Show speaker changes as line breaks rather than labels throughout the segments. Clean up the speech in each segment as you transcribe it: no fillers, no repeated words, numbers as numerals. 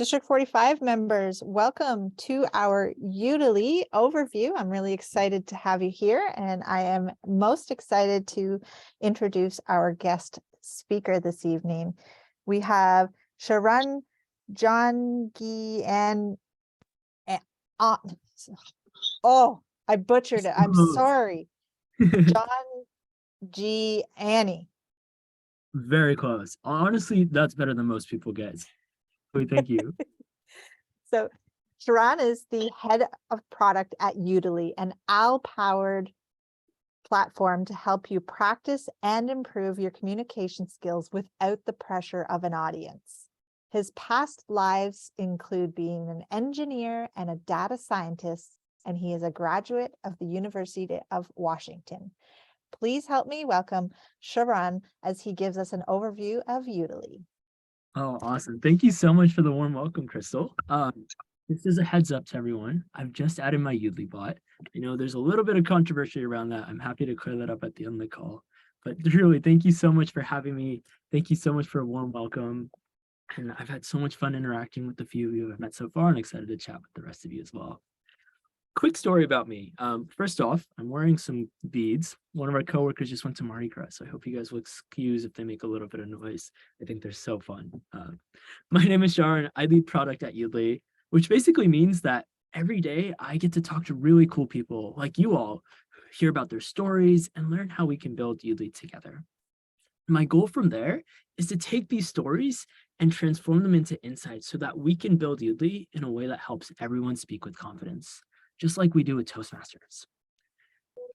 District 45 members, welcome to our Yoodli Overview. I'm really excited to have you here, and I am most excited to introduce our guest speaker this evening. We have Sharon Jangi and oh, I butchered it. I'm sorry. John G. Annie.
Very close. Honestly, that's better than most people get. Thank you.
So Sharon is the head of product at Yoodli, an owl-powered platform to help you practice and improve your communication skills without the pressure of an audience. His past lives include being an engineer and a data scientist, and he is a graduate of the University of Washington. Please help me welcome Sharon as he gives us an overview of Yoodli.
Oh, awesome. Thank you so much for the warm welcome, Crystal. This is a heads up to everyone. I've just added my Yoodli bot. I know there's a little bit of controversy around that. I'm happy to clear that up at the end of the call. But really, thank you so much for having me. Thank you so much for a warm welcome. And I've had so much fun interacting with the few of you I've met so far, and excited to chat with the rest of you as well. Quick story about me. First off, I'm wearing some beads. One of our coworkers just went to Mardi Gras, so I hope you guys will excuse if they make a little bit of noise. I think they're so fun. My name is Sharon. I lead product at Yoodli, which basically means that every day I get to talk to really cool people like you all, hear about their stories, and learn how we can build Yoodli together. My goal from there is to take these stories and transform them into insights so that we can build Yoodli in a way that helps everyone speak with confidence, just like we do with Toastmasters.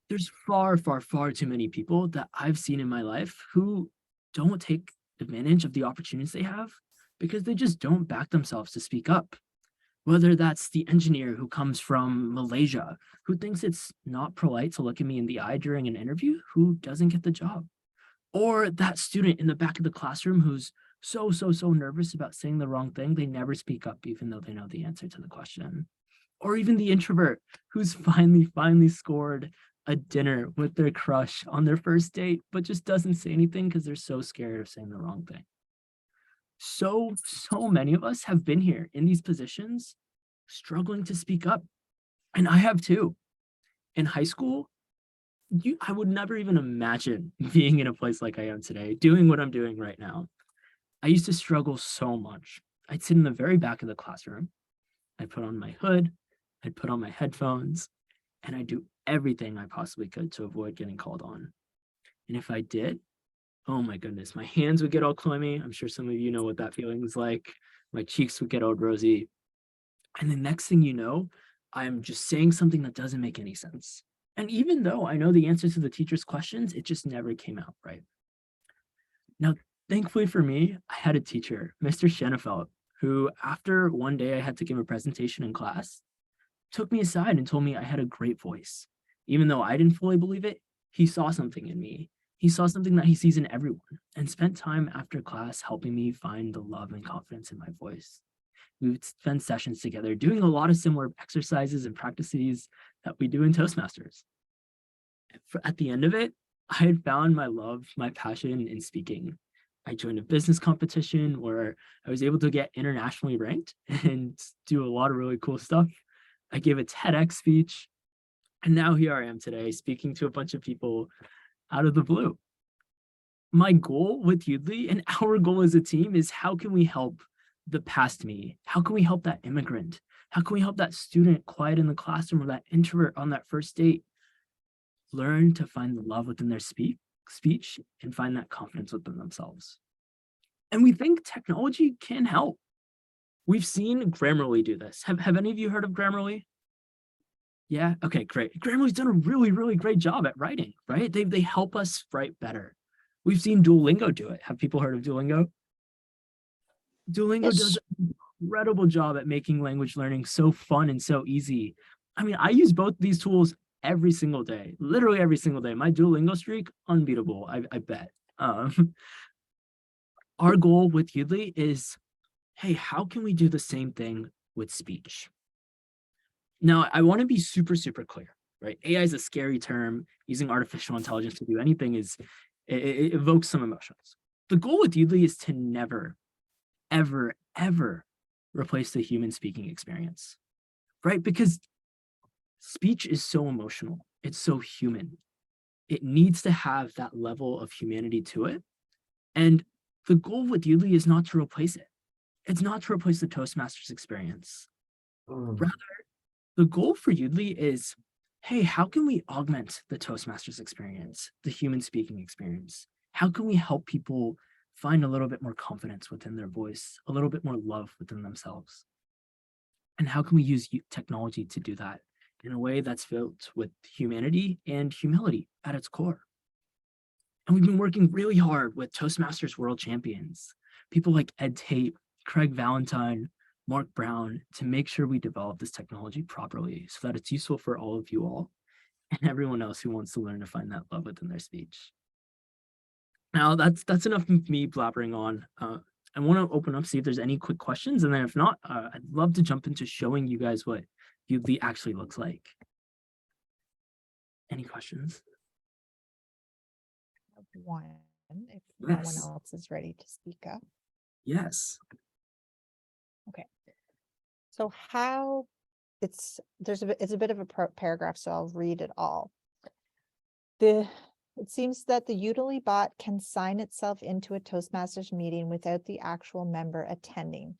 There's far, far, far too many people that I've seen in my life who don't take advantage of the opportunities they have because they just don't back themselves to speak up. Whether that's the engineer who comes from Malaysia, who thinks it's not polite to look at me in the eye during an interview, who doesn't get the job. Or that student in the back of the classroom who's so nervous about saying the wrong thing, they never speak up even though they know the answer to the question. Or even the introvert who's finally scored a dinner with their crush on their first date, but just doesn't say anything because they're so scared of saying the wrong thing. So many of us have been here in these positions struggling to speak up. And I have too. In high school, I would never even imagine being in a place like I am today, doing what I'm doing right now. I used to struggle so much. I'd sit in the very back of the classroom. I'd put on my hood, I'd put on my headphones, and I'd do everything I possibly could to avoid getting called on. And if I did, oh my goodness, my hands would get all clammy. I'm sure some of you know what that feeling is like. My cheeks would get all rosy. And the next thing you know, I'm just saying something that doesn't make any sense. And even though I know the answer to the teacher's questions, it just never came out right. Now, thankfully for me, I had a teacher, Mr. Schenefeld, who after one day I had to give a presentation in class, took me aside and told me I had a great voice. Even though I didn't fully believe it, he saw something in me. He saw something that he sees in everyone and spent time after class helping me find the love and confidence in my voice. We would spend sessions together doing a lot of similar exercises and practices that we do in Toastmasters. At the end of it, I had found my love, my passion in speaking. I joined a business competition where I was able to get internationally ranked and do a lot of really cool stuff. I gave a TEDx speech, and now here I am today speaking to a bunch of people out of the blue. My goal with Yoodli and our goal as a team is how can we help the past me? How can we help that immigrant? How can we help that student quiet in the classroom or that introvert on that first date learn to find the love within their speech and find that confidence within themselves? And we think technology can help. We've seen Grammarly do this. Have any of you heard of Grammarly? Yeah, okay, great. Grammarly's done a really great job at writing, right? They help us write better. We've seen Duolingo do it. Have people heard of Duolingo? Duolingo does an incredible job at making language learning so fun and so easy. I mean, I use both these tools every single day, literally every single day. My Duolingo streak, unbeatable, I bet. Our goal with Yoodli is, hey, how can we do the same thing with speech? Now, I want to be super clear, right? AI is a scary term. Using artificial intelligence to do anything it evokes some emotions. The goal with Yoodli is to never, ever replace the human speaking experience, right? Because speech is so emotional. It's so human. It needs to have that level of humanity to it. And the goal with Yoodli is not to replace it. It's not to replace the Toastmasters experience. Rather, the goal for Yoodli is, hey, how can we augment the Toastmasters experience, the human speaking experience? How can we help people find a little bit more confidence within their voice, a little bit more love within themselves? And how can we use technology to do that in a way that's filled with humanity and humility at its core? And we've been working really hard with Toastmasters world champions, people like Ed Tate, Craig Valentine, Mark Brown, to make sure we develop this technology properly so that it's useful for all of you all and everyone else who wants to learn to find that love within their speech. Now, that's enough of me blabbering on. I want to open up, see if there's any quick questions, and then if not, I'd love to jump into showing you guys what Yoodli actually looks like. Any questions?
One, if no one
Yes.
else is ready to speak up.
Yes.
So how it's a bit of a paragraph, so I'll read it all. It seems that the Yoodli bot can sign itself into a Toastmasters meeting without the actual member attending.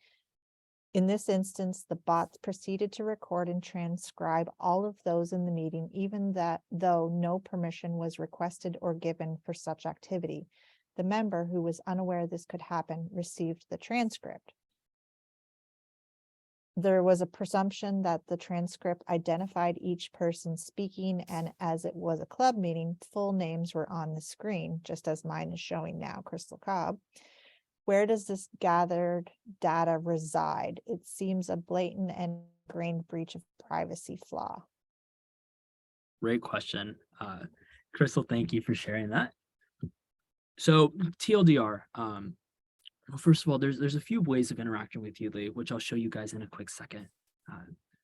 In this instance, the bots proceeded to record and transcribe all of those in the meeting, even though no permission was requested or given for such activity. The member, who was unaware this could happen, received the transcript. There was a presumption that the transcript identified each person speaking, and as it was a club meeting, full names were on the screen, just as mine is showing now, Crystal Cobb. Where does this gathered data reside? It seems a blatant and ingrained breach of privacy flaw.
Great question. Crystal, thank you for sharing that. So TLDR, well, first of all, there's a few ways of interacting with Yoodli, which I'll show you guys in a quick second.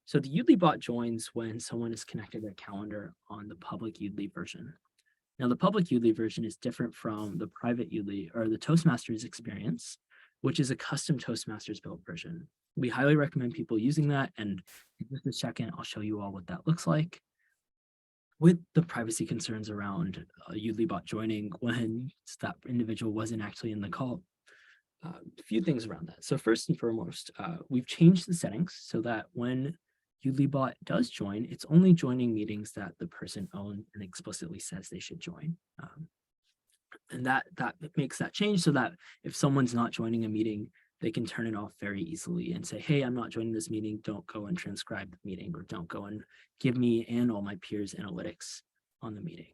So the Yoodli bot joins when someone is connected to a calendar on the public Yoodli version. Now, the public Yoodli version is different from the private Yoodli or the Toastmasters experience, which is a custom Toastmasters built version. We highly recommend people using that. And in just a second, I'll show you all what that looks like. With the privacy concerns around Yoodli bot joining when that individual wasn't actually in the call. A few things around that. So first and foremost, we've changed the settings so that when Yoodli bot does join, it's only joining meetings that the person owns and explicitly says they should join. And that makes that change so that if someone's not joining a meeting, they can turn it off very easily and say, hey, I'm not joining this meeting. Don't go and transcribe the meeting, or don't go and give me and all my peers analytics on the meeting.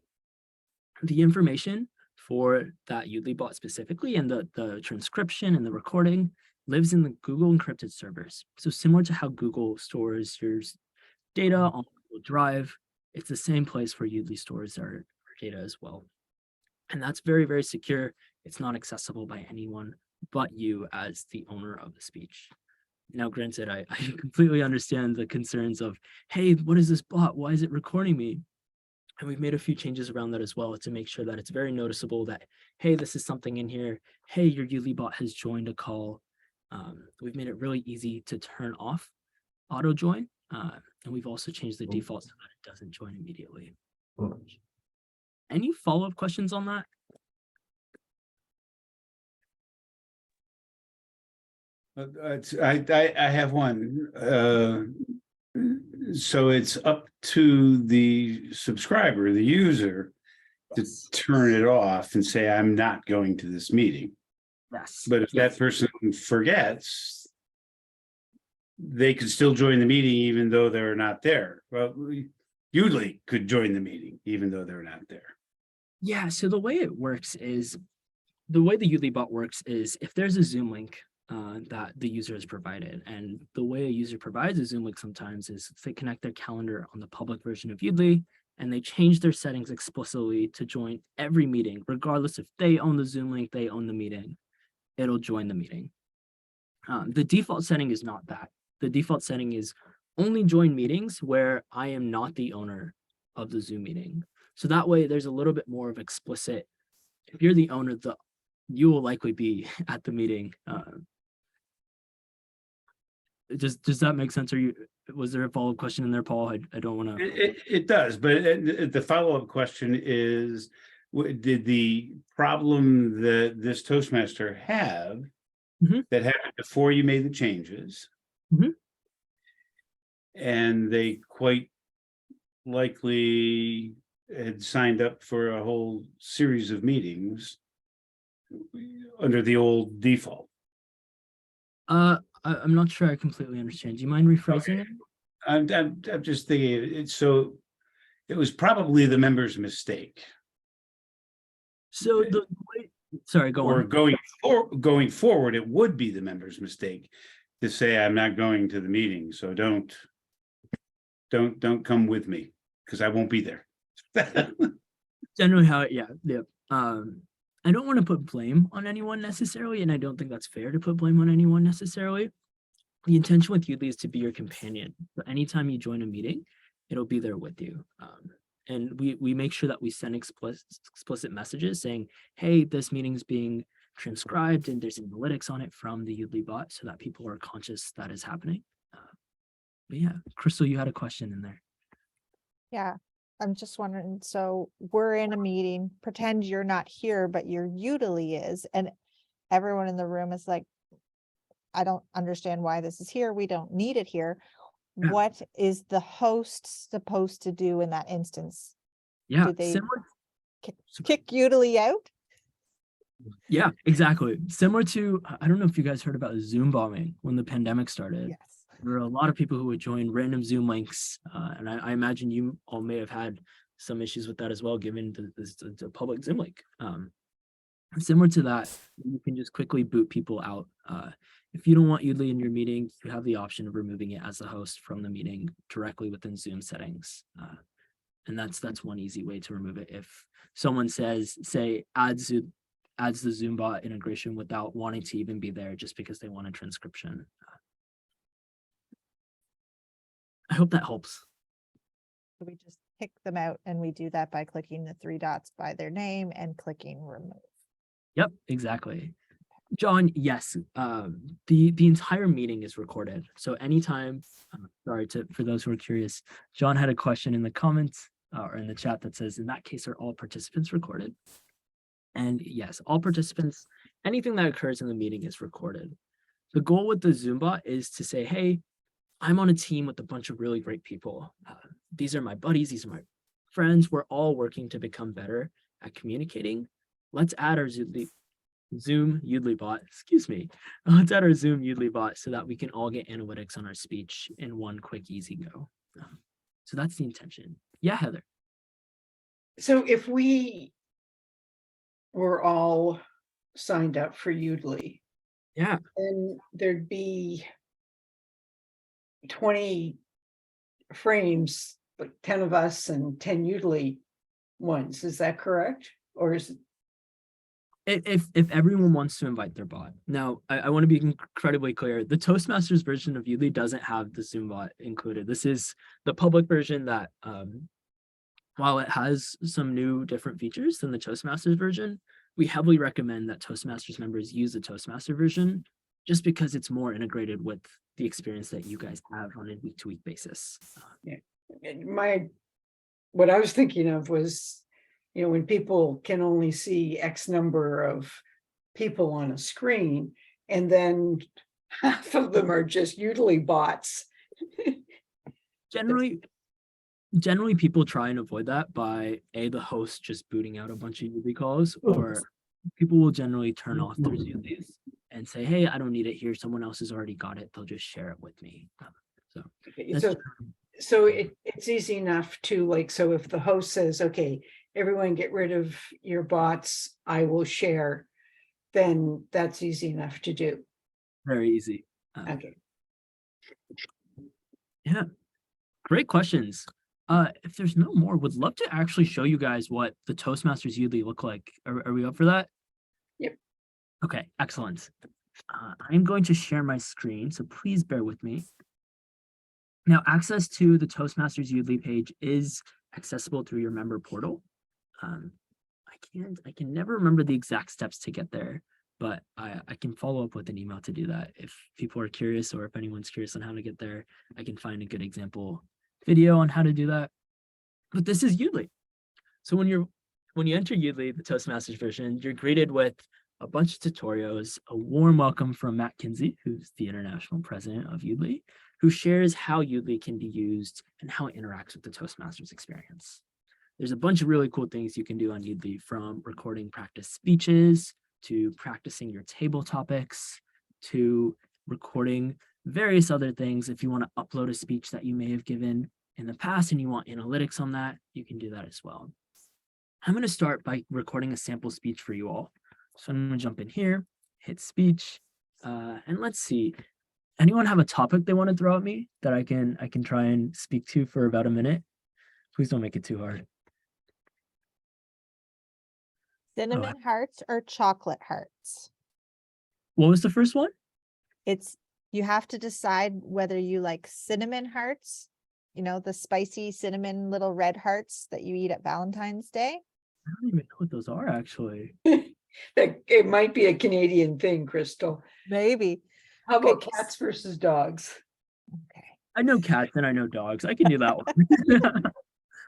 The information for that Yoodli bot specifically, and the transcription and the recording lives in the Google encrypted servers. So similar to how Google stores your data on Google Drive, it's the same place where Yoodli stores our data as well. And that's very, very secure. It's not accessible by anyone but you as the owner of the speech. Now, granted, I completely understand the concerns of, hey, what is this bot? Why is it recording me? And we've made a few changes around that as well to make sure that it's very noticeable that, hey, this is something in here. Hey, your Yoodli bot has joined a call. We've made it really easy to turn off auto join. And we've also changed the default so that it doesn't join immediately. Any follow-up questions on that?
I have one. So it's up to the subscriber, the user, to turn it off and say, I'm not going to this meeting.
Yes.
But if that person forgets, they could still join the meeting even though they're not there. Well, Yoodli could join the meeting even though they're not there.
Yeah, so the way it works is, the way the Yoodli bot works is if there's a Zoom link that the user has provided, and the way a user provides a Zoom link sometimes is they connect their calendar on the public version of Yoodli, and they change their settings explicitly to join every meeting, regardless if they own the Zoom link, they own the meeting, it'll join the meeting. The default setting is not that. The default setting is only join meetings where I am not the owner of the Zoom meeting. So that way there's a little bit more of explicit, if you're the owner, you will likely be at the meeting. Does that make sense? Was there a follow-up question in there, Paul? I don't want to.
It does, but the follow-up question is, did the problem that this Toastmaster have
Mhm.
that happened before you made the changes?
Mhm.
And they quite likely had signed up for a whole series of meetings under the old default.
I'm not sure I completely understand. Do you mind rephrasing it?
I'm just thinking it's so it was probably the member's mistake.
So the way, sorry, go
Or
on.
going forward, it would be the member's mistake to say, I'm not going to the meeting, so don't come with me because I won't be there.
Generally how yeah. I don't want to put blame on anyone necessarily, and I don't think that's fair to put blame on anyone necessarily. The intention with Yoodli is to be your companion. So anytime you join a meeting, it'll be there with you. And we make sure that we send explicit messages saying, hey, this meeting's being transcribed and there's analytics on it from the Yoodli bot so that people are conscious that is happening. But yeah, Crystal, you had a question in there.
Yeah, I'm just wondering, so we're in a meeting, pretend you're not here, but your Yoodli is, and everyone in the room is like, I don't understand why this is here. We don't need it here.
Yeah.
What is the host supposed to do in that instance?
Yeah,
Do they
similar.
kick Yoodli out?
Yeah, exactly. Similar to, I don't know if you guys heard about Zoom bombing when the pandemic started.
Yes.
There were a lot of people who would join random Zoom links, and I imagine you all may have had some issues with that as well, given the public Zoom link. Similar to that, you can just quickly boot people out. If you don't want Yoodli in your meeting, you have the option of removing it as the host from the meeting directly within Zoom settings. And that's one easy way to remove it. If someone say adds the Zoom bot integration without wanting to even be there just because they want a transcription. I hope that helps.
So we just kick them out, and we do that by clicking the three dots by their name and clicking remove.
Yep, exactly. John, yes, the entire meeting is recorded. So anytime, for those who are curious, John had a question in the comments or in the chat that says, in that case, are all participants recorded? And yes, all participants, anything that occurs in the meeting is recorded. The goal with the Zoom bot is to say, hey, I'm on a team with a bunch of really great people. These are my buddies, these are my friends. We're all working to become better at communicating. Let's add our Zoom Yoodli bot, excuse me. Let's add our Zoom Yoodli bot so that we can all get analytics on our speech in one quick, easy go. So that's the intention. Yeah, Heather.
So if we were all signed up for Yoodli,
Yeah.
then there'd be 20 frames, like 10 of us and 10 Yoodli ones. Is that correct? Or is it?
If everyone wants to invite their bot. Now, I want to be incredibly clear. The Toastmasters version of Yoodli doesn't have the Zoom bot included. This is the public version that, while it has some new different features than the Toastmasters version, we heavily recommend that Toastmasters members use the Toastmaster version just because it's more integrated with the experience that you guys have on a week-to-week basis.
What I was thinking of was, when people can only see X number of people on a screen, and then half of them are just Yoodli bots.
Generally, people try and avoid that by the host just booting out a bunch of Yoodli calls, or people will generally turn off their Yoodlis and say, hey, I don't need it here. Someone else has already got it. They'll just share it with me.
So it's easy enough to so if the host says, okay, everyone get rid of your bots, I will share, then that's easy enough to do.
Very easy.
Okay.
Yeah, great questions. If there's no more, would love to actually show you guys what the Toastmasters Yoodli look like. Are we up for that?
Yep.
Okay, excellent. I'm going to share my screen, so please bear with me. Now, access to the Toastmasters Yoodli page is accessible through your member portal. I can never remember the exact steps to get there, but I can follow up with an email to do that. If people are curious or if anyone's curious on how to get there, I can find a good example video on how to do that. But this is Yoodli. So when you enter Yoodli, the Toastmasters version, you're greeted with a bunch of tutorials, a warm welcome from Matt Kinsey, who's the international president of Yoodli, who shares how Yoodli can be used and how it interacts with the Toastmasters experience. There's a bunch of really cool things you can do on Yoodli, from recording practice speeches to practicing your table topics to recording various other things. If you want to upload a speech that you may have given in the past and you want analytics on that, you can do that as well. I'm going to start by recording a sample speech for you all. So I'm going to jump in here, hit speech, and let's see. Anyone have a topic they want to throw at me that I can try and speak to for about a minute? Please don't make it too hard.
Cinnamon hearts or chocolate hearts?
What was the first one?
You have to decide whether you like cinnamon hearts, the spicy cinnamon little red hearts that you eat at Valentine's Day.
I don't even know what those are, actually.
It might be a Canadian thing, Crystal.
Maybe.
How
Okay.
about cats versus dogs?
Okay.
I know cats and I know dogs. I can do that one.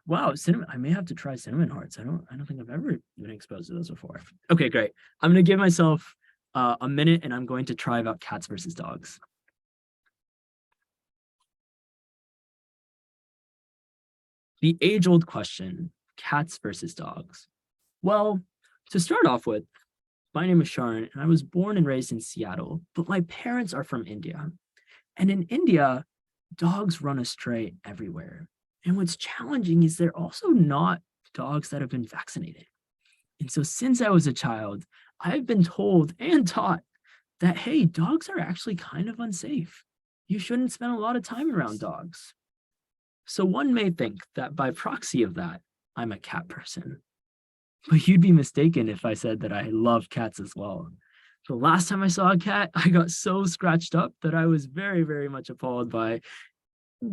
Wow, cinnamon. I may have to try cinnamon hearts. I don't think I've ever been exposed to those before. Okay, great. I'm gonna give myself a minute and I'm going to try about cats versus dogs. The age-old question, cats versus dogs. Well, to start off with, my name is Sharon and I was born and raised in Seattle, but my parents are from India. And in India, dogs run astray everywhere. And what's challenging is they're also not dogs that have been vaccinated. And so since I was a child, I've been told and taught that, hey, dogs are actually kind of unsafe. You shouldn't spend a lot of time around dogs. So one may think that by proxy of that, I'm a cat person. But you'd be mistaken if I said that I love cats as well. The last time I saw a cat, I got so scratched up that I was very, very much appalled by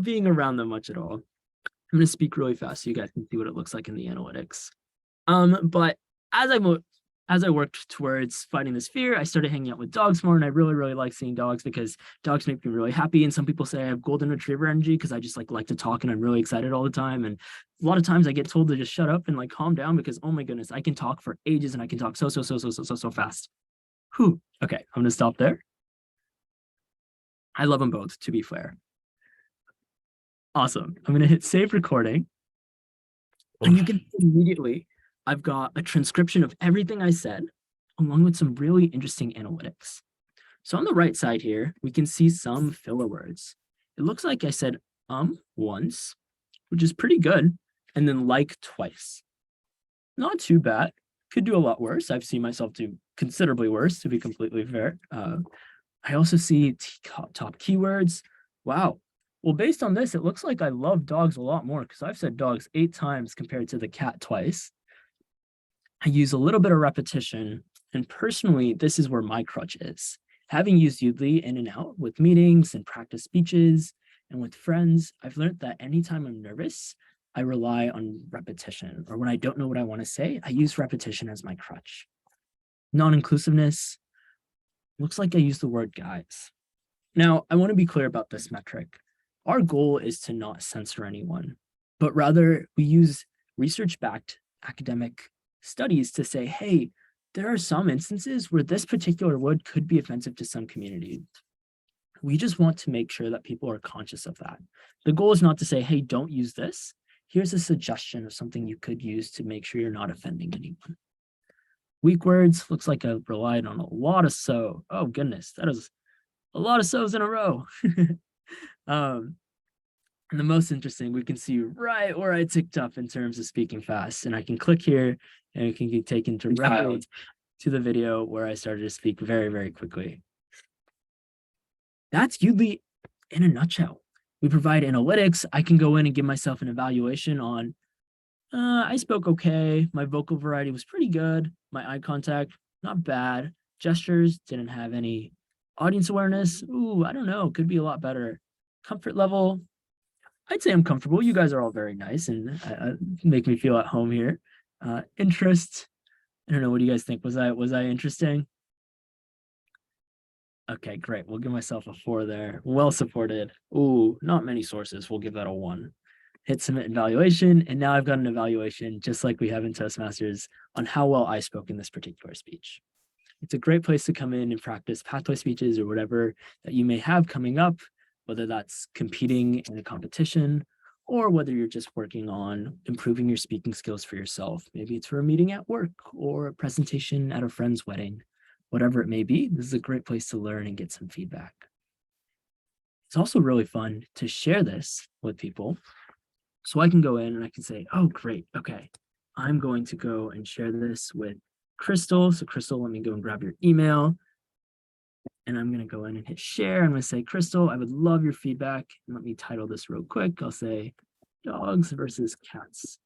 being around them much at all. I'm going to speak really fast so you guys can see what it looks like in the analytics. But as I worked towards fighting this fear, I started hanging out with dogs more, and I really, really like seeing dogs because dogs make me really happy. And some people say I have golden retriever energy because I just like to talk and I'm really excited all the time. And a lot of times I get told to just shut up and calm down because, oh my goodness, I can talk for ages and I can talk so fast. Whew. Okay, I'm going to stop there. I love them both, to be fair. Awesome. I'm going to hit save recording. And you can see immediately I've got a transcription of everything I said, along with some really interesting analytics. So on the right side here, we can see some filler words. It looks like I said once, which is pretty good, and then like twice. Not too bad. Could do a lot worse. I've seen myself do considerably worse, to be completely fair. I also see top keywords. Wow. Well, based on this, it looks like I love dogs a lot more because I've said dogs 8 times compared to the cat twice. I use a little bit of repetition, and personally, this is where my crutch is. Having used Yoodli in and out with meetings and practice speeches and with friends, I've learned that anytime I'm nervous, I rely on repetition, or when I don't know what I want to say, I use repetition as my crutch. Non-inclusiveness, looks like I use the word guys. Now, I want to be clear about this metric. Our goal is to not censor anyone, but rather we use research-backed academic studies to say, hey, there are some instances where this particular word could be offensive to some communities. We just want to make sure that people are conscious of that. The goal is not to say, hey, don't use this. Here's a suggestion of something you could use to make sure you're not offending anyone. Weak words, looks like I relied on a lot of so. Oh goodness, that is a lot of so's in a row. And the most interesting, we can see right where I ticked up in terms of speaking fast. And I can click here and it can get taken directly to the video where I started to speak very, very quickly. That's Yoodli in a nutshell. We provide analytics. I can go in and give myself an evaluation on, I spoke okay. My vocal variety was pretty good. My eye contact, not bad. Gestures, didn't have any. Audience awareness, ooh, I don't know, could be a lot better. Comfort level, I'd say I'm comfortable. You guys are all very nice and make me feel at home here. Interest, I don't know, what do you guys think? Was I interesting? Okay, great. We'll give myself a 4 there. Well supported. Ooh, not many sources. We'll give that a 1. Hit submit evaluation, and now I've got an evaluation, just like we have in Toastmasters, on how well I spoke in this particular speech. It's a great place to come in and practice pathway speeches or whatever that you may have coming up, whether that's competing in a competition or whether you're just working on improving your speaking skills for yourself. Maybe it's for a meeting at work or a presentation at a friend's wedding. Whatever it may be, this is a great place to learn and get some feedback. It's also really fun to share this with people. So I can go in and I can say, oh, great, okay, I'm going to go and share this with Crystal. So Crystal, let me go and grab your email. And I'm going to go in and hit share. I'm going to say, Crystal, I would love your feedback. And let me title this real quick. I'll say dogs versus cats.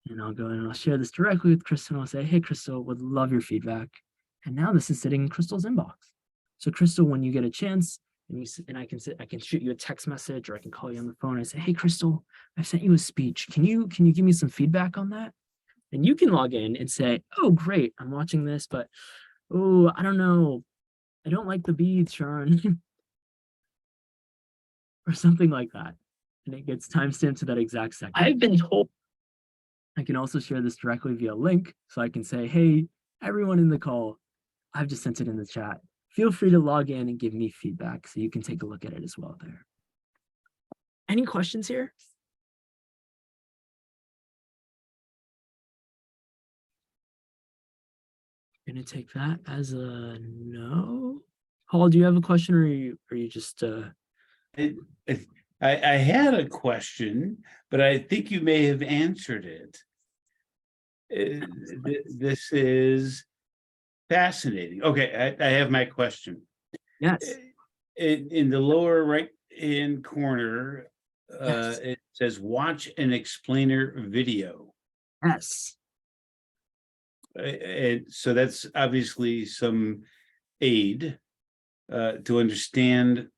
And I'll go in and I'll share this directly with Crystal. And I'll say, hey, Crystal, would love your feedback. And now this is sitting in Crystal's inbox. So Crystal, when you get a chance, and I can shoot you a text message, or I can call you on the phone. I say, hey, Crystal, I sent you a speech. Can you give me some feedback on that? And you can log in and say, oh, great, I'm watching this, but oh, I don't know. I don't like the beads, Sharon. Or something like that. And it gets timestamped to that exact second. I've been told. I can also share this directly via link. So I can say, hey, everyone in the call, I've just sent it in the chat. Feel free to log in and give me feedback so you can take a look at it as well there. Any questions here? Gonna take that as a no. Paul, do you have a question, or are you just
I had a question, but I think you may have answered it. This is fascinating. Okay, I have my question.
yes.
In the lower right hand corner,
Yes.
it says watch an explainer video.
Yes.
And so that's obviously some aid to understand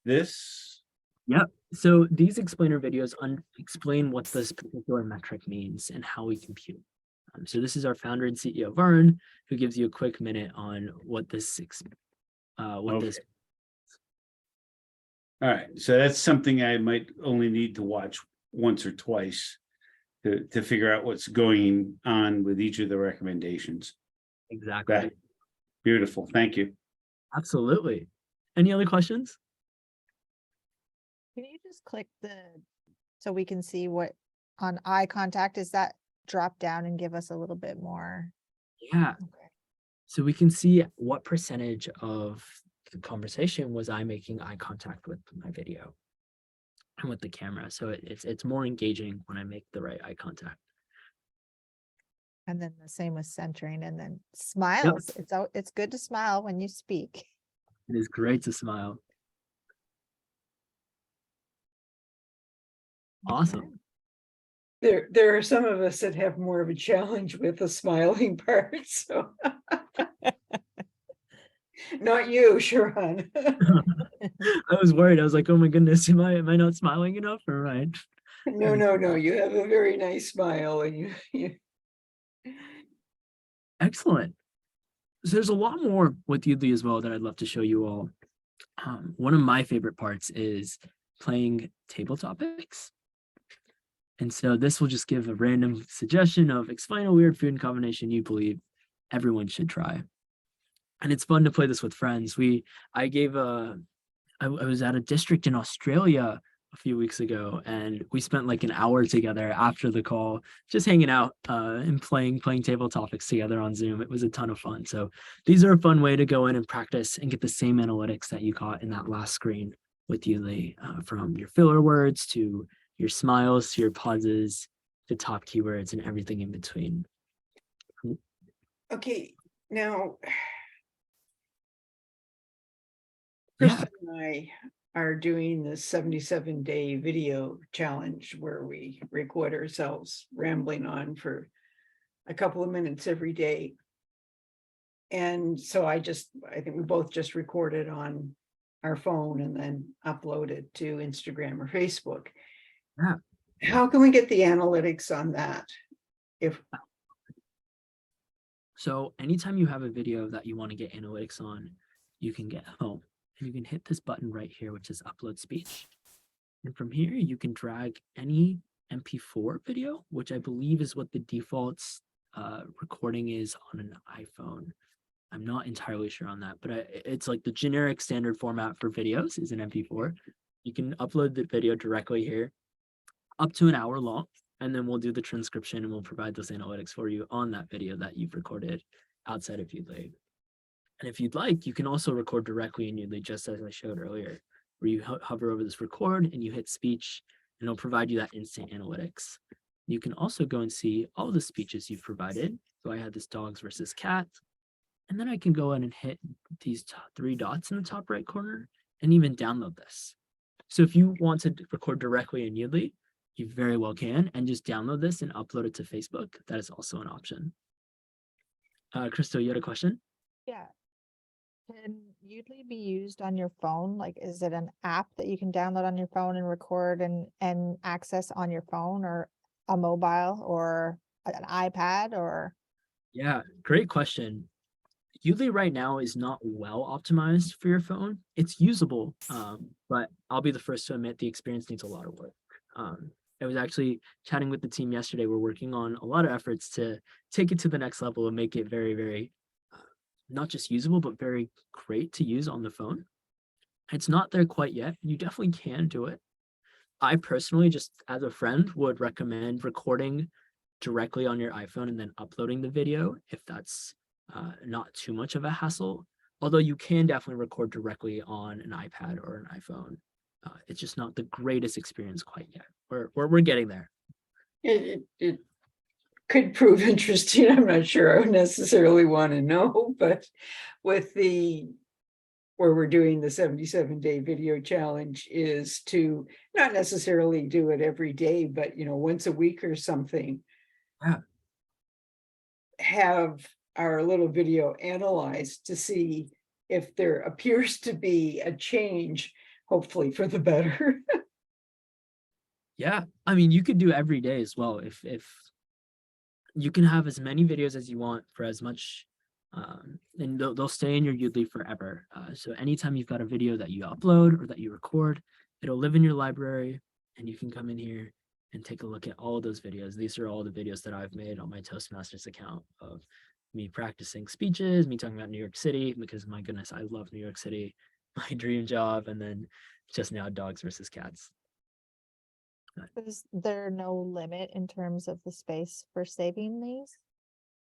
this.
Yep. So these explainer videos explain what this particular metric means and how we compute. So this is our founder and CEO, Vern, who gives you a quick minute on what this
Okay. All right, so that's something I might only need to watch once or twice to figure out what's going on with each of the recommendations.
Exactly.
Okay. Beautiful, thank you.
Absolutely. Any other questions?
Can you just click so we can see what on eye contact, is that drop down and give us a little bit more?
Yeah.
Okay.
So we can see what percentage of the conversation was I making eye contact with my video and with the camera. So it's more engaging when I make the right eye contact.
And then the same with centering, and then smiles. It's good to smile when you speak.
It is great to smile. Awesome.
There are some of us that have more of a challenge with the smiling part, so. Not you, Sharon.
I was worried. I was like, oh my goodness, am I not smiling enough? Or right?
No, you have a very nice smile, and you.
Excellent. So there's a lot more with Yoodli as well that I'd love to show you all. One of my favorite parts is playing table topics. And so this will just give a random suggestion of explain a weird food combination you believe everyone should try. And it's fun to play this with friends. I was at a district in Australia a few weeks ago, and we spent like an hour together after the call, just hanging out and playing table topics together on Zoom. It was a ton of fun. So these are a fun way to go in and practice and get the same analytics that you got in that last screen with Yoodli, from your filler words to your smiles to your pauses to top keywords and everything in between.
Okay, now.
Yeah.
Kristen and I are doing the 77-day video challenge where we record ourselves rambling on for a couple of minutes every day. And so I think we both just recorded on our phone and then uploaded to Instagram or Facebook.
Yeah.
How can we get the analytics on that?
So anytime you have a video that you want to get analytics on, you can get home and you can hit this button right here, which is upload speech. And from here, you can drag any MP4 video, which I believe is what the default recording is on an iPhone. I'm not entirely sure on that, but it's like the generic standard format for videos is an MP4. You can upload the video directly here, up to an hour long, and then we'll do the transcription and we'll provide those analytics for you on that video that you've recorded outside of Yoodli. And if you'd like, you can also record directly in Yoodli, just as I showed earlier, where you hover over this record and you hit speech, and it'll provide you that instant analytics. You can also go and see all the speeches you've provided. So I had this dogs versus cats. And then I can go in and hit these three dots in the top right corner and even download this. So if you want to record directly in Yoodli, you very well can, and just download this and upload it to Facebook. That is also an option. Crystal, you had a question?
Yeah. Can Yoodli be used on your phone? Like, is it an app that you can download on your phone and record and access on your phone, or a mobile, or an iPad, or?
Yeah, great question. Yoodli right now is not well optimized for your phone. It's usable, but I'll be the first to admit the experience needs a lot of work. I was actually chatting with the team yesterday. We're working on a lot of efforts to take it to the next level and make it very, very, not just usable, but very great to use on the phone. It's not there quite yet. You definitely can do it. I personally, just as a friend, would recommend recording directly on your iPhone and then uploading the video if that's not too much of a hassle. Although you can definitely record directly on an iPad or an iPhone. It's just not the greatest experience quite yet. We're getting there.
It could prove interesting. I'm not sure I would necessarily want to know, but with where we're doing the 77-day video challenge is to not necessarily do it every day, but once a week or something.
Yeah.
Have our little video analyzed to see if there appears to be a change, hopefully for the better.
Yeah, I mean, you could do every day as well. If you can have as many videos as you want for as much, and they'll stay in your Yoodli forever. So anytime you've got a video that you upload or that you record, it'll live in your library, and you can come in here and take a look at all of those videos. These are all the videos that I've made on my Toastmasters account of me practicing speeches, me talking about New York City, because my goodness, I love New York City, my dream job, and then just now dogs versus cats.
Is there no limit in terms of the space for saving these?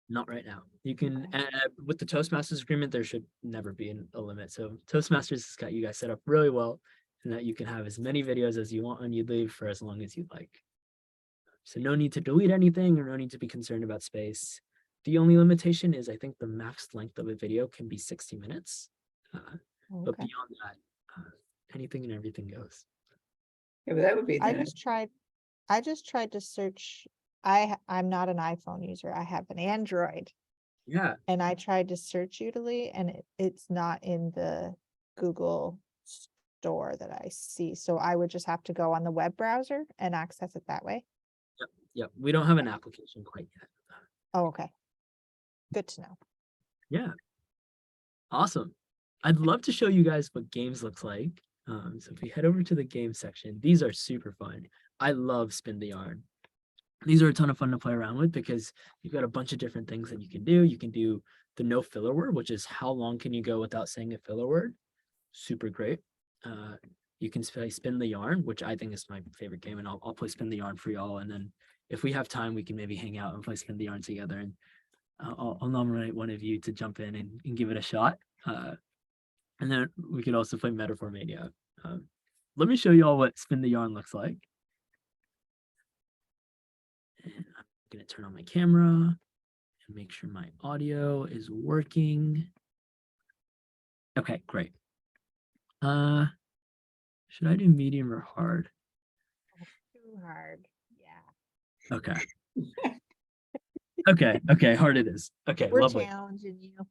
Not right now. You can,
Okay.
with the Toastmasters agreement, there should never be a limit. So Toastmasters has got you guys set up really well, and that you can have as many videos as you want on Yoodli for as long as you'd like. So no need to delete anything or no need to be concerned about space. The only limitation is I think the max length of a video can be 60 minutes. But
Okay.
beyond that, anything and everything goes.
Yeah, but that would be
I
the
just tried to search. I'm not an iPhone user. I have an Android,
Yeah.
and I tried to search Udemy, and it's not in the Google store that I see. So I would just have to go on the web browser and access it that way.
Yep. We don't have an application quite yet.
Oh, okay. Good to know.
Yeah. Awesome. I'd love to show you guys what games looks like. So if we head over to the game section, these are super fun. I love Spin the Yarn. These are a ton of fun to play around with because you've got a bunch of different things that you can do. You can do the no filler word, which is how long can you go without saying a filler word? Super great. You can play Spin the Yarn, which I think is my favorite game, and I'll play Spin the Yarn for y'all. And then if we have time, we can maybe hang out and play Spin the Yarn together. And I'll nominate one of you to jump in and give it a shot. And then we could also play Metaphor Mania. Let me show you all what Spin the Yarn looks like. And I'm going to turn on my camera and make sure my audio is working. Okay, great. Should I do medium or hard?
Too hard. Yeah.
Okay. Okay, hard it is. Okay,
We're
lovely.
challenging you.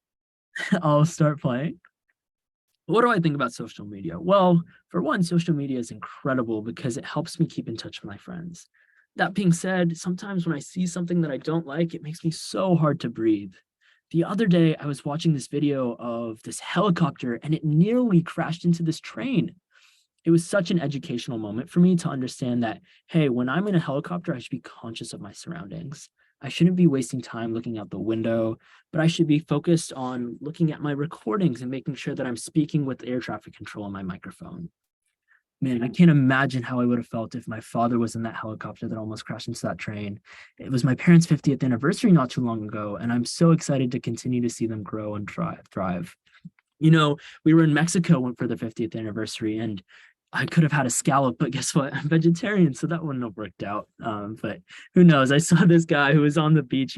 I'll start playing. What do I think about social media? Well, for one, social media is incredible because it helps me keep in touch with my friends. That being said, sometimes when I see something that I don't like, it makes me so hard to breathe. The other day, I was watching this video of this helicopter and it nearly crashed into this train. It was such an educational moment for me to understand that, hey, when I'm in a helicopter, I should be conscious of my surroundings. I shouldn't be wasting time looking out the window, but I should be focused on looking at my recordings and making sure that I'm speaking with air traffic control on my microphone. Man, I can't imagine how I would have felt if my father was in that helicopter that almost crashed into that train. It was my parents' 50th anniversary not too long ago, and I'm so excited to continue to see them grow and thrive. You know, we were in Mexico for the 50th anniversary, and I could have had a scallop, but guess what? I'm vegetarian, so that wouldn't have worked out. But who knows? I saw this guy who was on the beach.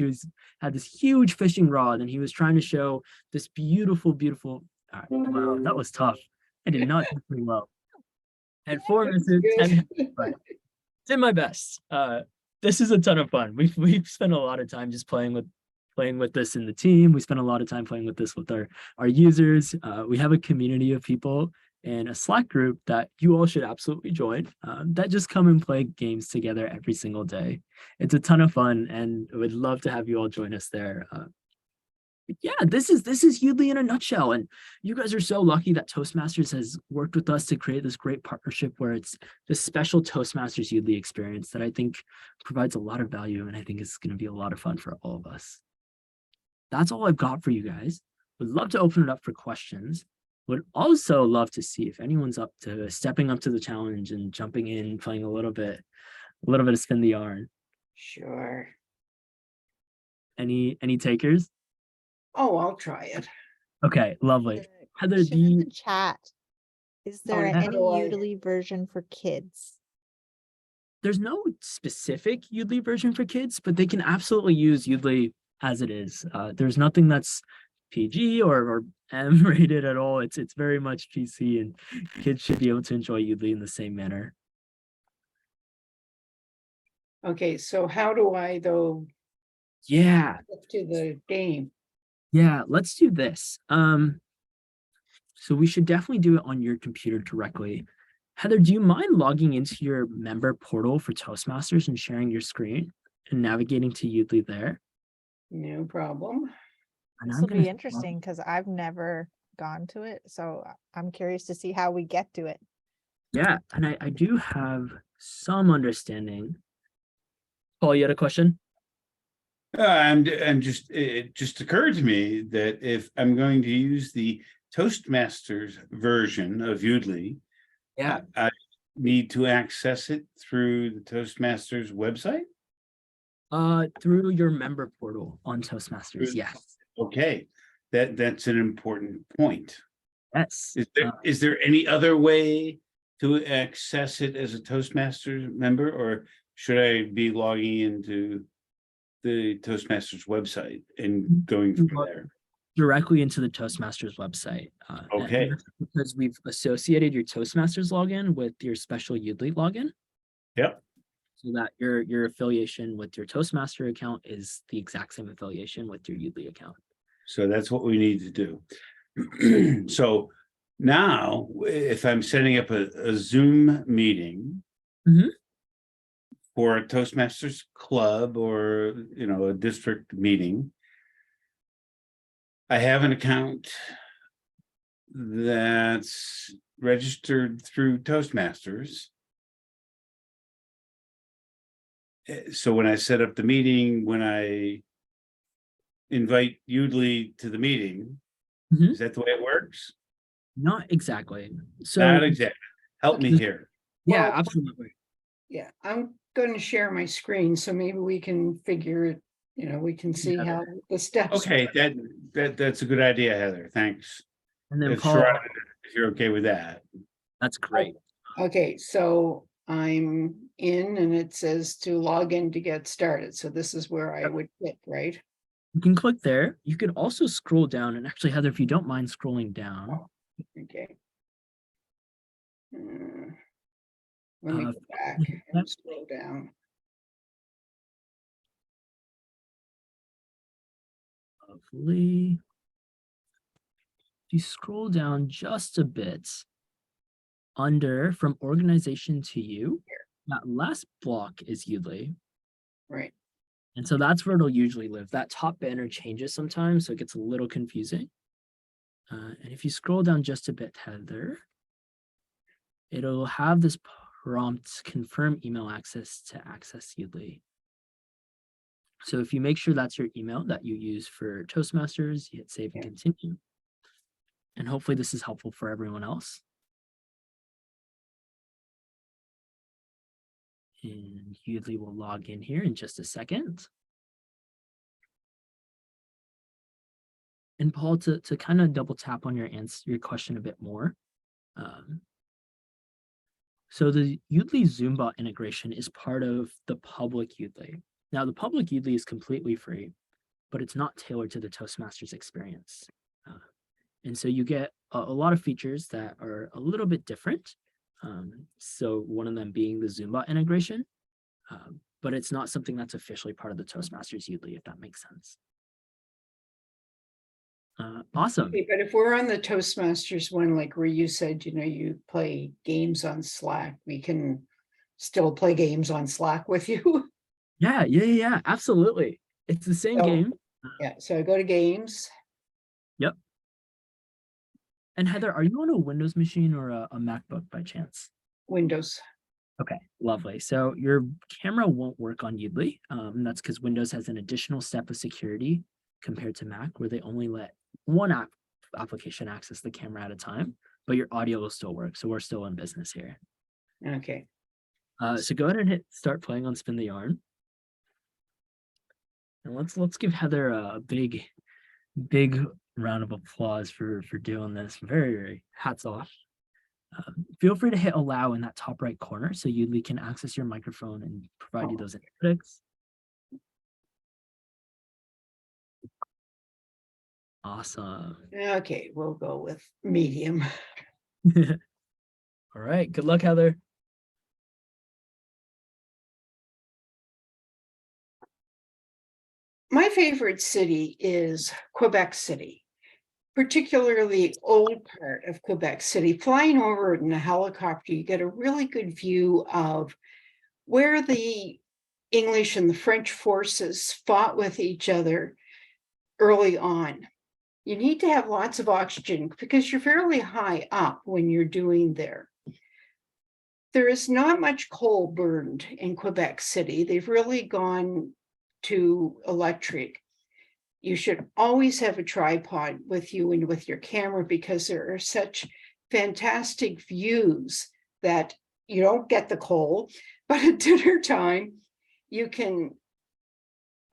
Had this huge fishing rod, and he was trying to show this beautiful. Wow, that was tough. I did not do pretty well. I had 4
That's
misses, 10
good.
hits, but did my best. This is a ton of fun. We've spent a lot of time just playing with this in the team. We spent a lot of time playing with this with our users. We have a community of people in a Slack group that you all should absolutely join, that just come and play games together every single day. It's a ton of fun, and I would love to have you all join us there. Yeah, this is Yoodli in a nutshell. And you guys are so lucky that Toastmasters has worked with us to create this great partnership where it's this special Toastmasters Yoodli experience that I think provides a lot of value, and I think it's going to be a lot of fun for all of us. That's all I've got for you guys. Would love to open it up for questions. Would also love to see if anyone's up to stepping up to the challenge and jumping in, playing a little bit of spin the yarn.
Sure.
Any takers?
Oh, I'll try it.
Okay, lovely. Heather,
Question in the chat. Is there
how
any
do I-
Yoodli version for kids?
there's no specific Yoodli version for kids, but they can absolutely use Yoodli as it is. There's nothing that's PG or M rated at all. It's very much PC, and kids should be able to enjoy Yoodli in the same manner.
Okay, so how do I though
Yeah,
get to the game?
yeah, let's do this. So we should definitely do it on your computer directly. Heather, do you mind logging into your member portal for Toastmasters and sharing your screen and navigating to Yoodli there?
No problem.
And
This
I'm
will
gonna
be interesting because I've never gone to it, so I'm curious to see how we get to it.
Yeah, and I do have some understanding. Paul, you had a question?
I'm just, it just occurred to me that if I'm going to use the Toastmasters version of Yoodli,
Yeah.
I need to access it through the Toastmasters website.
Through your member portal on Toastmasters.
Through-
Yes.
Okay, that's an important point.
Yes.
Is there any other way to access it as a Toastmasters member, or should I be logging into the Toastmasters website and going from there?
Directly into the Toastmasters website. And
Okay.
that's because we've associated your Toastmasters login with your special Yoodli login.
Yep.
So that your affiliation with your Toastmaster account is the exact same affiliation with your Yoodli account.
So that's what we need to do. So now, if I'm setting up a Zoom meeting
Mhm.
for a Toastmasters club or, a district meeting, I have an account that's registered through Toastmasters. So when I set up the meeting, when I invite Yoodli to the meeting,
Mhm.
is that the way it works?
Not exactly. So
Not exactly. Help me here.
yeah,
Well,
absolutely.
Yeah, I'm going to share my screen, so maybe we can figure it, we can see
Yeah.
how the steps.
Okay, that's a good idea, Heather. Thanks.
And then
If
Paul,
Sharon, if you're okay with that.
that's great.
Okay, so I'm in and it says to log in to get started. So this is where I would click, right?
You can click there. You could also scroll down, and actually, Heather, if you don't mind scrolling down.
Okay. Let me
Uh,
go back and scroll down.
Lovely. If you scroll down just a bit, under from organization to you, that last block is Yoodli.
Right.
And so that's where it'll usually live. That top banner changes sometimes, so it gets a little confusing. And if you scroll down just a bit, Heather, it'll have this prompt, confirm email access to access Yoodli. So if you make sure that's your email that you use for Toastmasters, you hit save and continue. And hopefully this is helpful for everyone else. And Yoodli will log in here in just a second. And Paul, to kind of double tap on your question a bit more. So the Yoodli Zoombot integration is part of the public Yoodli. Now the public Yoodli is completely free, but it's not tailored to the Toastmasters experience. And so you get a lot of features that are a little bit different. So one of them being the Zoombot integration, but it's not something that's officially part of the Toastmasters Yoodli, if that makes sense. Awesome.
Okay, but if we're on the Toastmasters one, like where you said, you play games on Slack, we can still play games on Slack with you.
Yeah, absolutely. It's the same game.
Yeah, so I go to games.
Yep. And Heather, are you on a Windows machine or a MacBook by chance?
Windows.
Okay, lovely. So your camera won't work on Yoodli. That's because Windows has an additional step of security compared to Mac, where they only let one application access the camera at a time, but your audio will still work. So we're still in business here.
Okay.
So go ahead and hit start playing on Spin the Yarn. And let's give Heather a big round of applause for doing this. Very hats off. Feel free to hit allow in that top right corner so Yoodli can access your microphone and provide you those analytics. Awesome.
Okay, we'll go with medium.
All right, good luck, Heather.
My favorite city is Quebec City, particularly the old part of Quebec City. Flying over it in a helicopter, you get a really good view of where the English and the French forces fought with each other early on. You need to have lots of oxygen because you're fairly high up when you're doing there. There is not much coal burned in Quebec City. They've really gone to electric. You should always have a tripod with you and with your camera because there are such fantastic views that you don't get the coal, but at dinner time, you can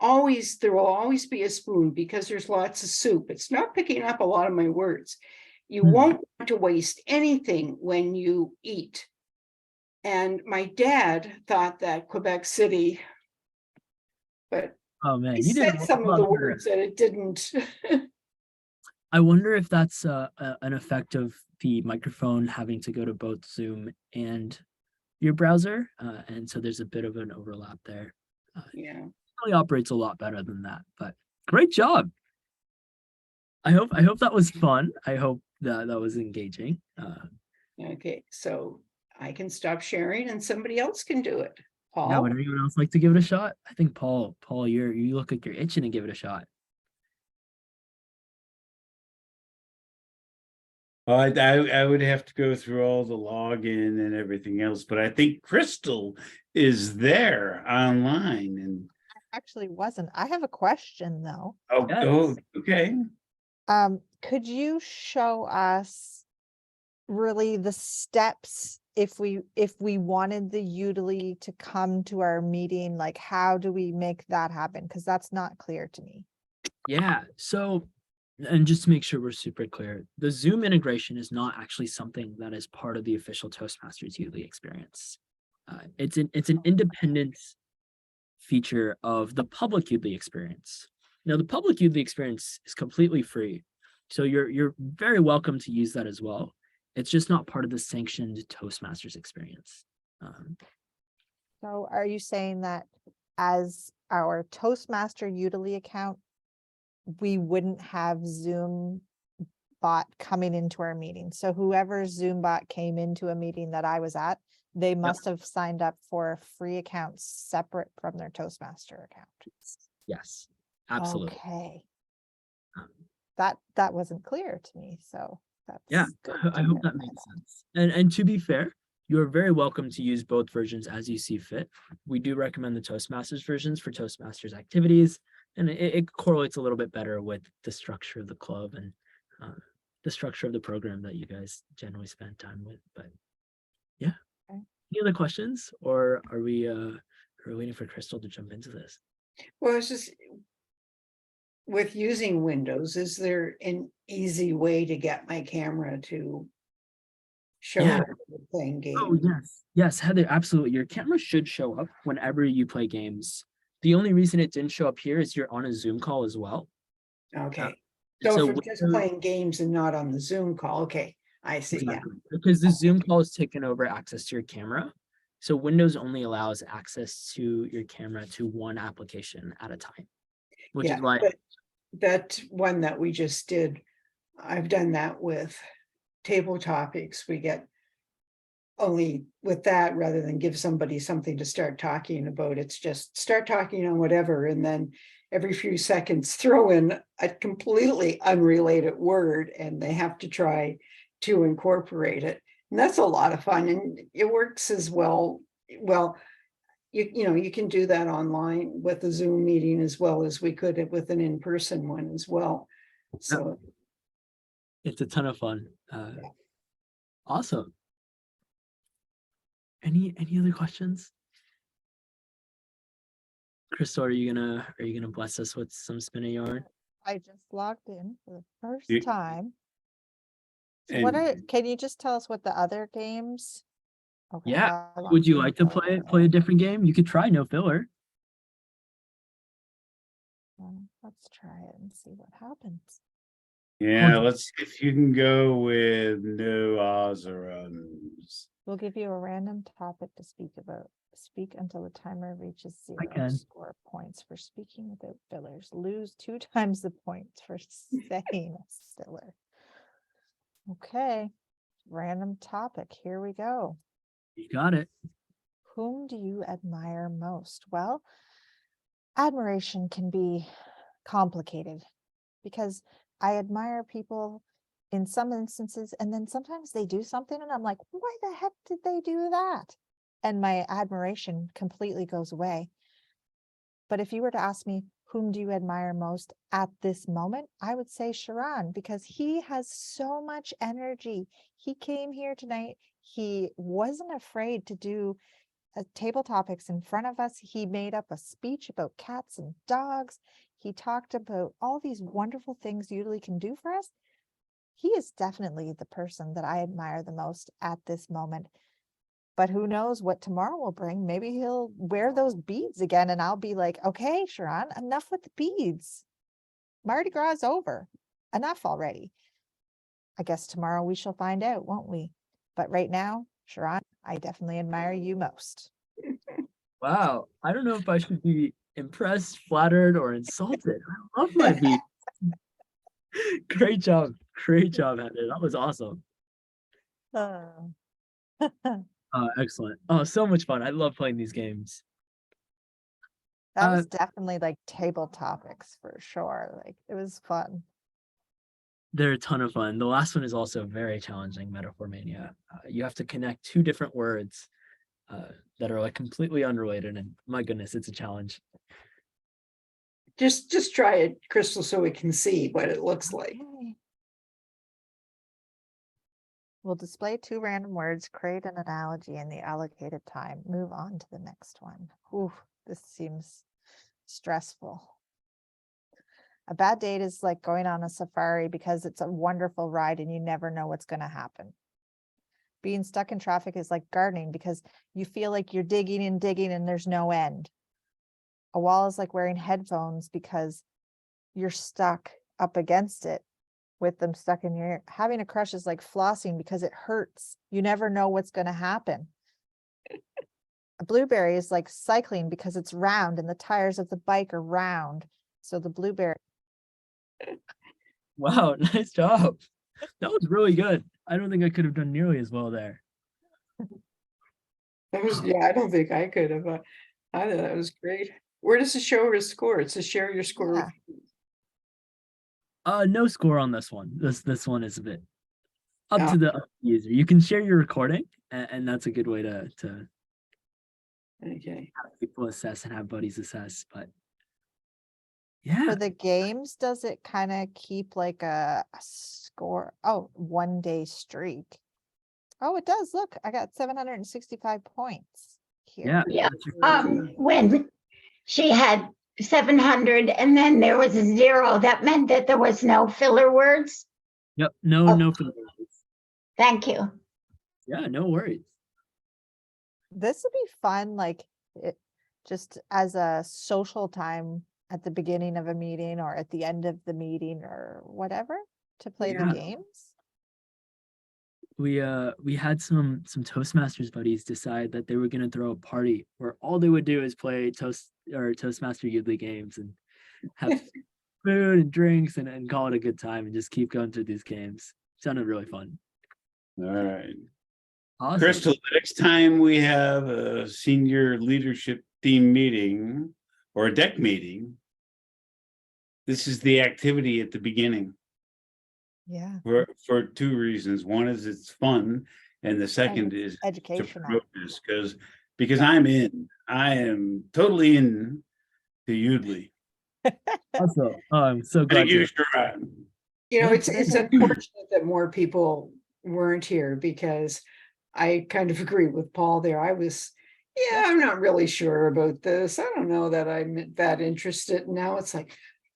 there will always be a spoon because there's lots of soup. It's not picking up a lot of my words. You won't want to waste anything when you eat. And my dad thought that Quebec City, but
oh man,
he
you did
said some of the words that it didn't.
I wonder if that's an effect of the microphone having to go to both Zoom and your browser, and so there's a bit of an overlap there.
Yeah.
It operates a lot better than that, but great job. I hope that was fun. I hope that was engaging.
Okay, so I can stop sharing and somebody else can do it. Paul?
Yeah, would anyone else like to give it a shot? I think Paul, you look like you're itching to give it a shot.
I would have to go through all the login and everything else, but I think Crystal is there online and.
Actually wasn't. I have a question though.
Oh, okay.
Could you show us really the steps if we wanted the Yoodli to come to our meeting, like how do we make that happen? Because that's not clear to me.
Yeah, so, and just to make sure we're super clear, the Zoom integration is not actually something that is part of the official Toastmasters Yoodli experience. It's an independent feature of the public Yoodli experience. Now, the public Yoodli experience is completely free, so you're very welcome to use that as well. It's just not part of the sanctioned Toastmasters experience.
So are you saying that as our Toastmaster Yoodli account, we wouldn't have Zoom bot coming into our meeting. So whoever Zoom bot came into a meeting that I was at, they must have signed up for a free account separate from their Toastmaster account.
Yes, absolutely.
Okay.
Um,
That wasn't clear to me, so that's
Yeah,
good
I
to
hope that
clarify
makes sense. And to be fair, you are very welcome to use both versions as you see fit. We do recommend the Toastmasters versions for Toastmasters activities, and it correlates a little bit better with the structure of the club and the structure of the program that you guys generally spend time with. But yeah,
Okay.
any other questions, or are we waiting for Crystal to jump into this?
Well, it's just with using Windows, is there an easy way to get my camera to show
Yeah.
up playing
Oh,
games?
yes, Heather, absolutely. Your camera should show up whenever you play games. The only reason it didn't show up here is you're on a Zoom call as well.
Okay.
So
So if I'm just
Windows-
playing games and not on the Zoom call, okay, I see, yeah.
Exactly. Because the Zoom call is taken over access to your camera. So Windows only allows access to your camera to one application at a time, which
Yeah,
is why
but that one that we just did, I've done that with table topics. We get only with that, rather than give somebody something to start talking about, it's just start talking on whatever, and then every few seconds throw in a completely unrelated word, and they have to try to incorporate it. And that's a lot of fun, and it works as well. Well, you know, you can do that online with a Zoom meeting as well as we could with an in-person one as well. So
it's a ton of fun.
Yeah.
Awesome. Any other questions? Crystal, are you gonna bless us with some spinning yarn?
I just logged in for the first
You-
time. So what
And
can you just tell us what the other games? Okay,
Yeah.
how long
Would you
can
like to play a different game? You could try no filler.
Let's try it and see what happens.
yeah, let's see if you can go with no Ozarums.
We'll give you a random topic to speak about. Speak until the timer reaches
I
0.
can.
Score points for speaking without fillers. Lose 2 times the points for saying a filler. Okay, random topic. Here we go.
You got it.
Whom do you admire most? Well, admiration can be complicated because I admire people in some instances, and then sometimes they do something and I'm like, why the heck did they do that? And my admiration completely goes away. But if you were to ask me, whom do you admire most at this moment? I would say Sharon, because he has so much energy. He came here tonight. He wasn't afraid to do table topics in front of us. He made up a speech about cats and dogs. He talked about all these wonderful things Yoodli can do for us. He is definitely the person that I admire the most at this moment. But who knows what tomorrow will bring? Maybe he'll wear those beads again and I'll be like, okay, Sharon, enough with the beads. Mardi Gras is over. Enough already. I guess tomorrow we shall find out, won't we? But right now, Sharon, I definitely admire you most.
Wow. I don't know if I should be impressed, flattered, or insulted. I love my beat. Great job. Great job, Heather. That was awesome. Excellent. Oh, so much fun. I love playing these games.
That was definitely like table topics for sure. Like it was fun.
They're a ton of fun. The last one is also very challenging, Metaphor Mania. You have to connect two different words that are like completely unrelated, and my goodness, it's a challenge.
just try it, Crystal, so we can see what it looks like.
Okay. We'll display 2 random words, create an analogy in the allocated time. Move on to the next one. Ooh, this seems stressful. A bad date is like going on a safari because it's a wonderful ride and you never know what's going to happen. Being stuck in traffic is like gardening because you feel like you're digging and there's no end. A wall is like wearing headphones because you're stuck up against it with them stuck in your ear. Having a crush is like flossing because it hurts. You never know what's going to happen. A blueberry is like cycling because it's round and the tires of the bike are round. So the blueberry.
Wow, nice job. That was really good. I don't think I could have done nearly as well there.
That was, yeah, I don't think I could have. I thought that was great. Where does it show his score? It says share your score.
Yeah.
No score on this one. This one is a bit up
Yeah.
to the user. You can share your recording, and that's a good way to
Okay.
have people assess and have buddies assess. But
For
yeah,
the games, does it kind of keep like a score? Oh, 1-day streak. Oh, it does. Look, I got 765 points
yeah.
here.
Yeah.
that's your-
When she had 700 and then there was a 0, that meant that there was no filler words.
Yep. No,
Oh.
no filler words.
Thank you.
Yeah, no worries.
This would be fun, like just as a social time at the beginning of a meeting or at the end of the meeting or whatever to play the
Yeah.
games.
We had some Toastmasters buddies decide that they were gonna throw a party where all they would do is play Toastmaster Yoodli games and have food and drinks and call it a good time and just keep going through these games. Sounded really fun.
All right.
Awesome.
Crystal, the next time we have a senior leadership team meeting or a deck meeting, this is the activity at the beginning
Yeah,
for two reasons. One is it's fun, and the second is to
educational.
promote this because I am totally in to Yoodli.
Also, I'm so glad
Thank you,
you.
Sharon.
You know,
Yeah,
it's unfortunate that more people weren't here because I kind of agree with Paul there. I'm not really sure about this. I don't know that I'm that interested. Now it's like,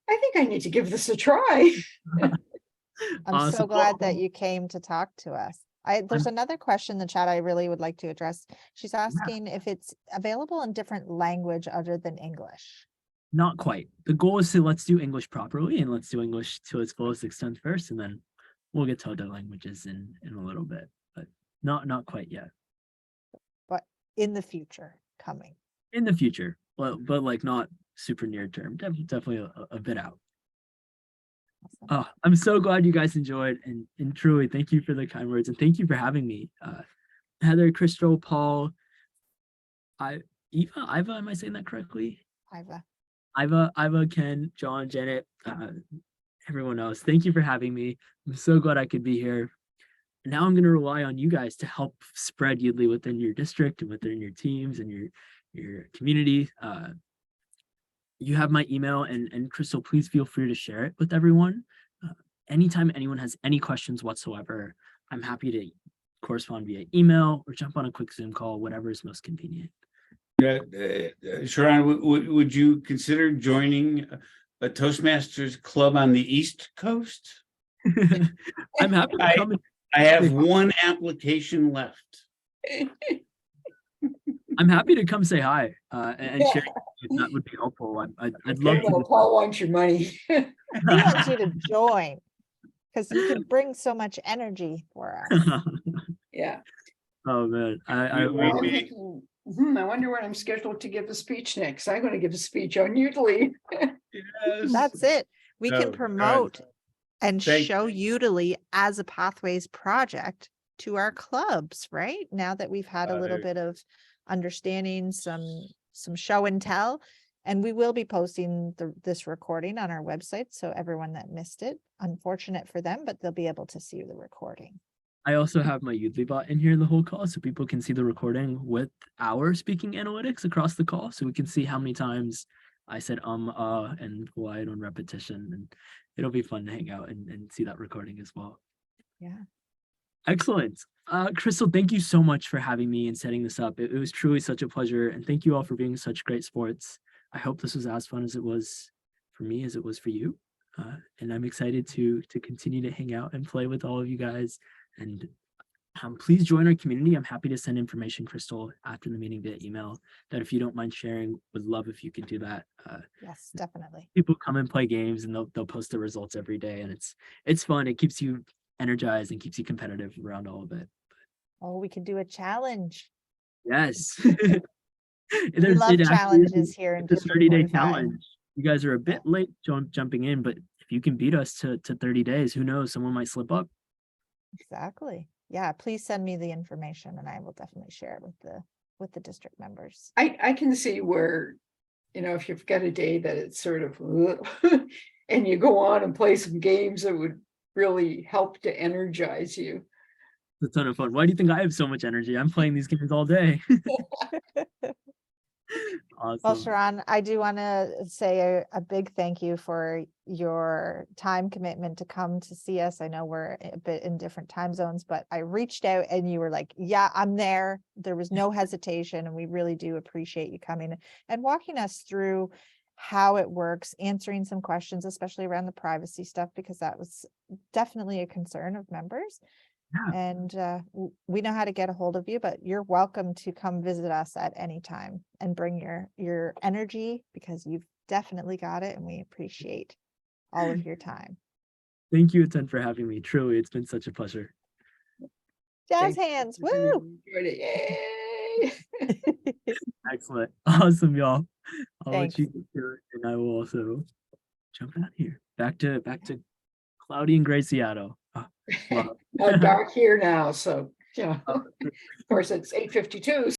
I think I need to give this a try.
I'm so
Awesome.
glad that you came to talk to us. There's another question in the chat I really would like to address. She's asking if it's available in different language other than English.
Not quite. The goal is to let's do English properly and let's do English to its fullest extent first, and then we'll get to other languages in a little bit, but not quite yet.
But in the future coming.
In the future, but like not super near term. Definitely a bit out.
Awesome.
Oh, I'm so glad you guys enjoyed, and truly thank you for the kind words and thank you for having me. Heather, Crystal, Paul, Iva, am I saying that correctly? Iva, Ken, John, Janet, everyone else. Thank you for having me. I'm so glad I could be here. Now I'm going to rely on you guys to help spread Yoodli within your district and within your teams and your community. You have my email, and Crystal, please feel free to share it with everyone. Anytime anyone has any questions whatsoever, I'm happy to correspond via email or jump on a quick Zoom call, whatever is most convenient.
Sharon, would you consider joining a Toastmasters club on the East Coast?
I'm happy to come.
I have one application left.
I'm happy to come say hi and share. If that would be helpful. I'd love
Well,
to.
Paul wants your money.
He wants you to join because you can bring so much energy for us.
Yeah.
Oh man,
I'm thinking, I wonder when I'm scheduled to give a speech next. I'm going to give a speech on Yoodli.
Yes.
That's it. We
No,
can
good.
promote and
Thank
show Yoodli as a Pathways project to our clubs, right? Now that we've had a little bit of understanding, some show and tell, and we will be posting this recording on our website. So everyone that missed it, unfortunate for them, but they'll be able to see the recording.
I also have my Yoodli bot in here the whole call, so people can see the recording with our speaking analytics across the call, so we can see how many times I said and quiet on repetition, and it'll be fun to hang out and see that recording as well.
Yeah.
Excellent. Crystal, thank you so much for having me and setting this up. It was truly such a pleasure, and thank you all for being such great sports. I hope this was as fun as it was for me as it was for you. And I'm excited to continue to hang out and play with all of you guys. And please join our community. I'm happy to send information, Crystal, after the meeting via email. That if you don't mind sharing, would love if you could do that.
Yes, definitely.
People come and play games, and they'll post the results every day, and it's fun. It keeps you energized and keeps you competitive around all of it.
Oh, we could do a challenge.
Yes.
We love challenges here in
the 30-day
45.
challenge. You guys are a bit late jumping in, but if you can beat us to 30 days, who knows? Someone might slip up.
Exactly. Yeah, please send me the information and I will definitely share it with the district members.
I can see where, if you've got a day that it's sort of, and you go on and play some games that would really help to energize you.
It's a ton of fun. Why do you think I have so much energy? I'm playing these games all day.
Well,
Awesome.
Sharon, I do want to say a big thank you for your time commitment to come to see us. I know we're a bit in different time zones, but I reached out and you were like, yeah, I'm there. There was no hesitation. And we really do appreciate you coming and walking us through how it works, answering some questions, especially around the privacy stuff, because that was definitely a concern of members.
Yeah.
And we know how to get a hold of you, but you're welcome to come visit us at any time and bring your energy, because you've definitely got it and we appreciate all of your time.
Thank you a ton for having me. Truly, it's been such a pleasure.
Jazz
Thank you.
hands,
I really
woo!
enjoyed it. Yay!
Excellent. Awesome, y'all. I'll
Thanks.
let you get to it, and I will also jump out here. Back to cloudy and gray Seattle. Ah, love.
Dark here now, so, of course, it's 8:52.